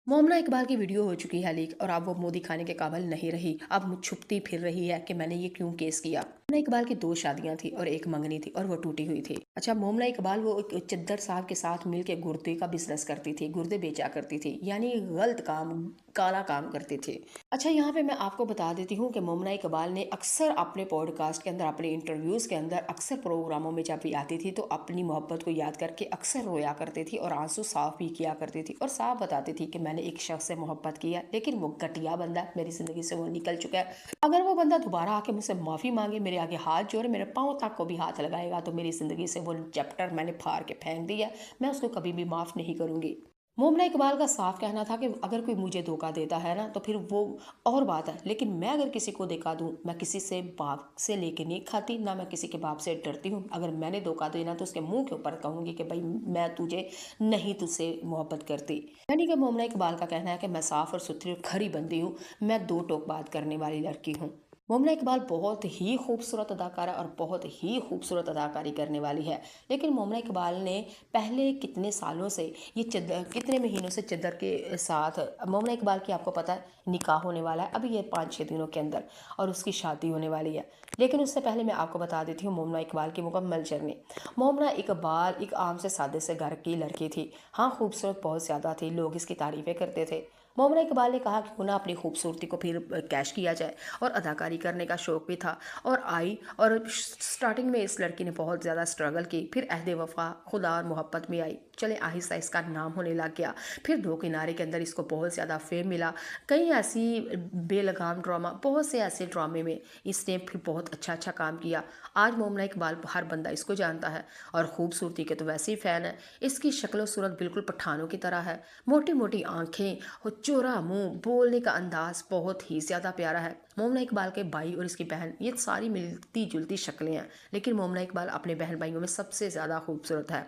मोमना इकबाल की वीडियो हो चुकी है लीक और अब वो मोदी खाने के काबिल नहीं रही। अब छुपती फिर रही है कि मैंने ये क्यों केस किया। मोमना इकबाल की दो शादियां थी और एक मंगनी थी और वो टूटी हुई थी। अच्छा, मोमना इकबाल वो एक चद्दर साहब के साथ मिलके गुर्दे का बिजनेस करती थी, गुर्दे बेचा करती थी, यानी गलत काम, काला काम करती थी। अच्छा, यहाँ पे मैं आपको बता देती हूँ कि मोमना इकबाल ने अक्सर अपने पॉडकास्ट के अंदर, अपने इंटरव्यूज़ के अंदर, अक्सर प्रोग्रामों में जब भी आती थी तो अपनी मोहब्बत को याद करके अक्सर रोया करती थी और आंसू साफ भी किया करती थी और साफ बताती थी कि मैंने एक शख्स से मोहब्बत की है, लेकिन वो घटिया बंदा है, मेरी ज़िंदगी से वो निकल चुका है। अगर वो बंदा दोबारा आके मुझसे माफ़ी मांगे, मेरे आगे हाथ जोड़े, मेरे पाँव तक को भी हाथ लगाएगा तो मेरी ज़िंदगी से वो चैप्टर मैंने फाड़ के फेंक दिया, मैं उसको कभी भी माफ़ नहीं करूँगी। मोमना इकबाल का साफ कहना था कि अगर कोई मुझे धोखा देता है ना तो फिर वो और बात है, लेकिन मैं अगर किसी को धोखा दूं, मैं किसी से बाप से लेके नहीं खाती, ना मैं किसी के बाप से डरती हूँ। अगर मैंने धोखा देना तो उसके मुंह के ऊपर कहूंगी कि भाई मैं तुझे नहीं, तुझसे मोहब्बत करती। यानी कि मोमना इकबाल का कहना है कि मैं साफ और सुथरी और खरी बंदी हूँ, मैं दो टोक बात करने वाली लड़की हूँ। मोमना इकबाल बहुत ही खूबसूरत अदाकारा और बहुत ही खूबसूरत अदाकारी करने वाली है, लेकिन मोमना इकबाल ने पहले कितने सालों से, ये चद्दर कितने महीनों से चद्दर के साथ, मोमना इकबाल की आपको पता है निकाह होने वाला है अभी ये 5-6 दिनों के अंदर, और उसकी शादी होने वाली है। लेकिन उससे पहले मैं आपको बता देती हूँ मोमना इकबाल की मुकम्मल जर्नी। मोमना इकबाल एक आम से सादे से घर की लड़की थी। हाँ, खूबसूरत बहुत ज़्यादा थी, लोग इसकी तारीफ़ें करते थे। मोमना इकबाल ने कहा कि क्यों ना अपनी खूबसूरती को फिर कैश किया जाए, और अदाकारी करने का शौक़ भी था। और आई, और स्टार्टिंग में इस लड़की ने बहुत ज़्यादा स्ट्रगल की, फिर अहद वफ़ा, खुदा और मोहब्बत में आई, चले आहिस्ता इसका नाम होने लग गया। फिर दो किनारे के अंदर इसको बहुत ज़्यादा फेम मिला। कई ऐसी बेलगाम ड्रामा, बहुत से ऐसे ड्रामे में इसने फिर बहुत अच्छा अच्छा काम किया। आज मोमना इकबाल हर बंदा इसको जानता है, और खूबसूरती के तो वैसे ही फ़ैन है। इसकी शक्ल सूरत बिल्कुल पठानों की तरह है, मोटी मोटी आंखें और चौड़ा मुंह, बोलने का अंदाज बहुत ही ज़्यादा प्यारा है। मोमना इकबाल के भाई और इसकी बहन, ये सारी मिलती जुलती शक्लें हैं, लेकिन मोमना इकबाल अपने बहन भाइयों में सबसे ज़्यादा खूबसूरत है।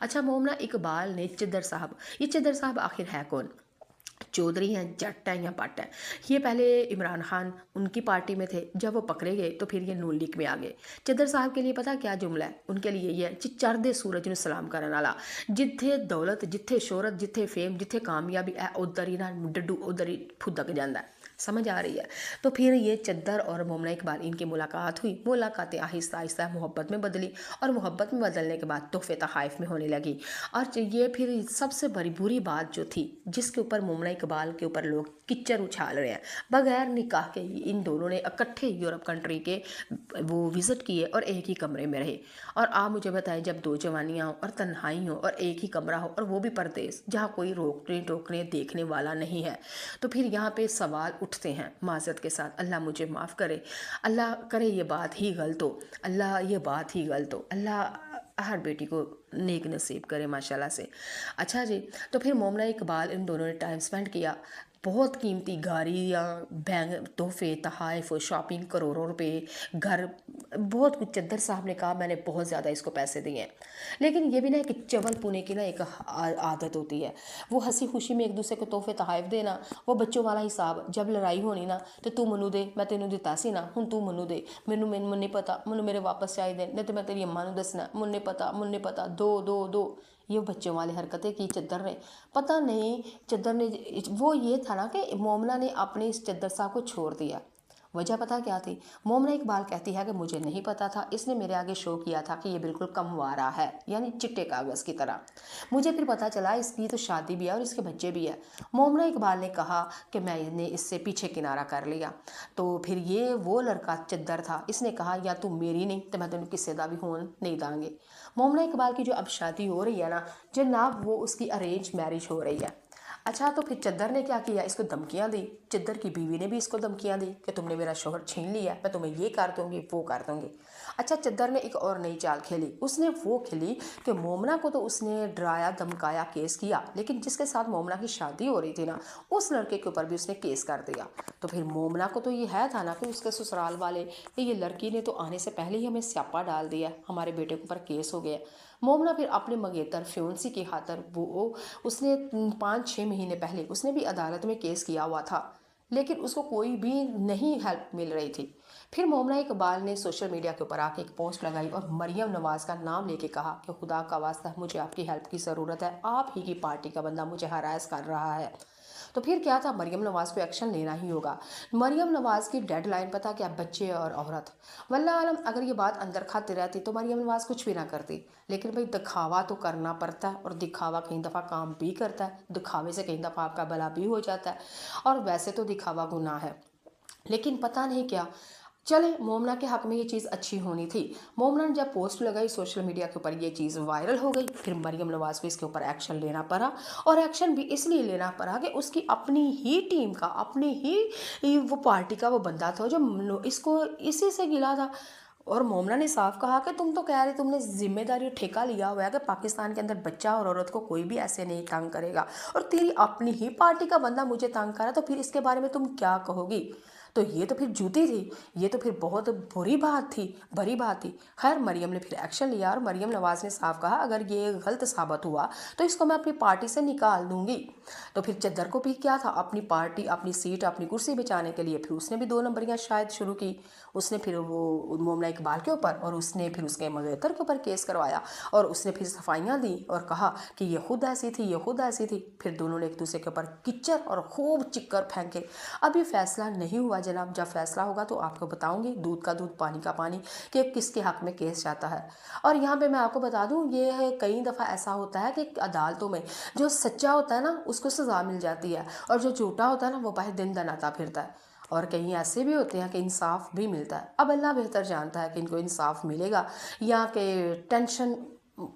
अच्छा, मोमना इकबाल ने चिद्दर साहब, ये चिद्दर साहब आखिर है कौन? चौधरी हैं, जट हैं या पट हैं? ये पहले इमरान खान उनकी पार्टी में थे, जब वो पकड़े गए तो फिर ये नून लीग में आ गए। चिद्दर साहब के लिए पता क्या जुमला है उनके लिए? ये है, चढ़दे सूरज ਨੂੰ सलाम करने वाला। जिथे दौलत, जिथे शोहरत, जिथे फेम, जिथे कामयाबी है, उधर ही ना डड्डू उधर ही फुदक जाता है। समझ आ रही है? तो फिर ये चद्दर और मोमना इकबाल, इनकी मुलाकात हुई, मुलाकातें आहिस्ता आहिस्ता मोहब्बत में बदली, और मोहब्बत में बदलने के बाद तोहफे तहाइफ में होने लगी। और ये फिर सबसे बड़ी बुरी बात जो थी, जिसके ऊपर मोमना इकबाल के ऊपर लोग किच्चर उछाल रहे हैं, बगैर निकाह के ही इन दोनों ने इकट्ठे यूरोप कंट्री के वो विज़िट किए और एक ही कमरे में रहे। और आप मुझे बताएं, जब दो जवानियाँ हो और तन्हाई हो और एक ही कमरा हो, और वो भी परदेश जहाँ कोई रोकने टोकने देखने वाला नहीं है, तो फिर यहाँ पे सवाल उठते हैं माज़रत के साथ। अल्लाह मुझे माफ़ करे, अल्लाह करे ये बात ही गलत हो, अल्लाह ये बात ही गलत हो, अल्लाह हर बेटी को नेक नसीब करे माशाल्लाह से। अच्छा जी, तो फिर मोमना इकबाल, इन दोनों ने टाइम स्पेंड किया, बहुत कीमती गाड़ियाँ, बैंक, तोहफे तहाइफ, शॉपिंग, करोड़ों रुपए, घर, बहुत कुछ। चद्दर साहब ने कहा मैंने बहुत ज़्यादा इसको पैसे दिए हैं। लेकिन ये भी ना एक चवल पुने की ना एक आदत होती है, वो हंसी खुशी में एक दूसरे को तोहफे तहाइफ देना, वो बच्चों वाला हिसाब। जब लड़ाई होनी ना तो तू मनु दे, मैं तेनों दिता सी ना, हुण तू मनु दे, मैनू नहीं पता, मैनू मेरे वापस चाहिए, नहीं तो मैं तेरी अम्मा नू दसना, मुझे नहीं पता, मुझे नहीं पता, दो दो दो। ये बच्चों वाली हरकतें की चद्दर ने। पता नहीं चद्दर ने, वो ये था ना कि मोमना ने अपने इस चद्दर साहब को छोड़ दिया। वजह पता क्या थी? मोमना इकबाल कहती है कि मुझे नहीं पता था, इसने मेरे आगे शो किया था कि ये बिल्कुल कमवारा है, यानी चिट्टे कागज़ की तरह। मुझे फिर पता चला इसकी तो शादी भी है और इसके बच्चे भी है। मोमना इकबाल ने कहा कि मैंने इससे पीछे किनारा कर लिया। तो फिर ये वो लड़का चद्दर था, इसने कहा या तू मेरी नहीं तो मैं तेन किसी का भी होन नहीं दांगे। मोमना इकबाल की जो अब शादी हो रही है ना जनाब, वो उसकी अरेंज मैरिज हो रही है। अच्छा, तो फिर चद्दर ने क्या किया? इसको धमकियाँ दी। चद्दर की बीवी ने भी इसको धमकियाँ दी कि तुमने मेरा शोहर छीन लिया, मैं तुम्हें ये कर दूंगी, वो कर दूंगी। अच्छा, चद्दर ने एक और नई चाल खेली। उसने वो खेली कि मोमना को तो उसने डराया, धमकाया, केस किया, लेकिन जिसके साथ मोमना की शादी हो रही थी ना, उस लड़के के ऊपर भी उसने केस कर दिया। तो फिर मोमना को तो ये है था ना कि उसके ससुराल वाले कि ये लड़की ने तो आने से पहले ही हमें स्यापा डाल दिया, हमारे बेटे के ऊपर केस हो गया। मोमना फिर अपने मंगेतर फ्योंसी की खातर वो उसने 5-6 महीने पहले उसने भी अदालत में केस किया हुआ था, लेकिन उसको कोई भी नहीं हेल्प मिल रही थी। फिर मोमना इकबाल ने सोशल मीडिया के ऊपर आके एक पोस्ट लगाई और मरियम नवाज़ का नाम लेके कहा कि खुदा का वास्ता मुझे आपकी हेल्प की ज़रूरत है, आप ही की पार्टी का बंदा मुझे हरास कर रहा है। तो फिर क्या था, मरियम नवाज़ को एक्शन लेना ही होगा। मरियम नवाज़ की डेड लाइन पता क्या, बच्चे और औरत। वल्लाह आलम अगर ये बात अंदर खाती रहती तो मरियम नवाज़ कुछ भी ना करती, लेकिन भाई दिखावा तो करना पड़ता है, और दिखावा कई दफ़ा काम भी करता है, दिखावे से कई दफ़ा आपका भला भी हो जाता है, और वैसे तो दिखावा गुनाह है। लेकिन पता नहीं क्या, चले मोमना के हक में ये चीज़ अच्छी होनी थी। मोमना ने जब पोस्ट लगाई सोशल मीडिया के ऊपर, ये चीज़ वायरल हो गई, फिर मरियम नवाज़ को इसके ऊपर एक्शन लेना पड़ा। और एक्शन भी इसलिए लेना पड़ा कि उसकी अपनी ही टीम का, अपनी ही वो पार्टी का वो बंदा था जो इसको इसी से गिला था। और मोमना ने साफ कहा कि तुम तो कह रहे, तुमने जिम्मेदारी और ठेका लिया हुआ है कि पाकिस्तान के अंदर बच्चा और औरत को कोई भी ऐसे नहीं तंग करेगा, और तेरी अपनी ही पार्टी का बंदा मुझे तंग करा, तो फिर इसके बारे में तुम क्या कहोगी। तो ये तो फिर जूती थी, ये तो फिर बहुत बुरी बात थी, बड़ी बात थी। खैर मरियम ने फिर एक्शन लिया, और मरियम नवाज़ ने साफ कहा अगर ये गलत साबित हुआ तो इसको मैं अपनी पार्टी से निकाल दूंगी। तो फिर चद्दर को भी क्या था, अपनी पार्टी, अपनी सीट, अपनी कुर्सी बचाने के लिए फिर उसने भी 2 नंबरियाँ शायद शुरू की। उसने फिर वो मोमना इकबाल के ऊपर, और उसने फिर उसके मंगेतर के ऊपर केस करवाया, और उसने फिर सफाइयाँ दी और कहा कि ये खुद ऐसी थी, ये खुद ऐसी थी। फिर दोनों ने एक दूसरे के ऊपर किच्चर और खूब चिक्कर फेंके। अभी फैसला नहीं हुआ जनाब, जब फैसला होगा तो आपको बताऊंगी, दूध का दूध पानी का पानी, कि किसके हक में केस जाता है। और यहाँ पे मैं आपको बता दूं, ये है कई दफ़ा ऐसा होता है कि अदालतों में जो सच्चा होता है ना उसको सज़ा मिल जाती है, और जो झूठा होता है ना वो बाहर दिन दनाता फिरता है। और कहीं ऐसे भी होते हैं कि इंसाफ भी मिलता है। अब अल्लाह बेहतर जानता है कि इनको इंसाफ मिलेगा या कि टेंशन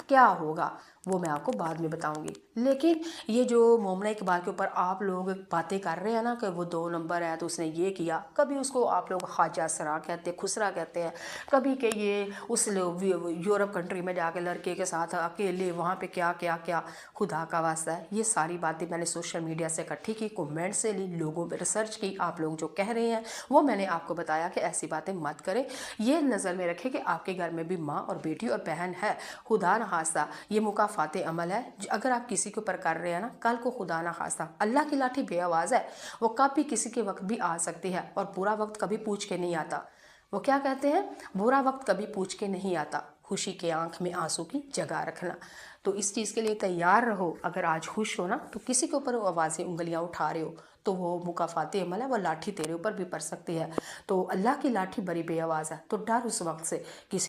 क्या होगा, वो मैं आपको बाद में बताऊंगी। लेकिन ये जो मोमना इकबाल के ऊपर आप लोग बातें कर रहे हैं ना कि वो 2 नंबर है तो उसने ये किया, कभी उसको आप लोग ख्वाजा सरा कहते हैं, खुसरा कहते हैं, कभी कि ये उस यूरोप कंट्री में जाके लड़के के साथ अकेले वहाँ पे क्या क्या क्या, खुदा का वास्ता है। ये सारी बातें मैंने सोशल मीडिया से इकट्ठी की, कमेंट से ली, लोगों पर रिसर्च की, आप लोग जो कह रहे हैं वो मैंने आपको बताया कि ऐसी बातें मत करें। ये नज़र में रखें कि आपके घर में भी माँ और बेटी और बहन है, खुदा न खास्ता ये मुकाफाते अमल है। अगर आप किसी के ऊपर कर रहे हैं ना, कल को खुदा ना खास्ता अल्लाह की लाठी बेआवाज़ है, वो कभी किसी के वक्त भी आ सकती है, और बुरा वक्त कभी पूछ के नहीं आता। वो क्या कहते हैं, बुरा वक्त कभी पूछ के नहीं आता, खुशी के आंख में आंसू की जगह रखना। तो इस चीज़ के लिए तैयार रहो। अगर आज खुश हो ना तो किसी के ऊपर आवाज़ें उंगलियां उठा रहे हो तो वो मुकाफाते अमल है, वो लाठी तेरे ऊपर भी पड़ सकती है। तो अल्लाह की लाठी बड़ी बेआवाज़ है, तो डर उस वक्त से किसी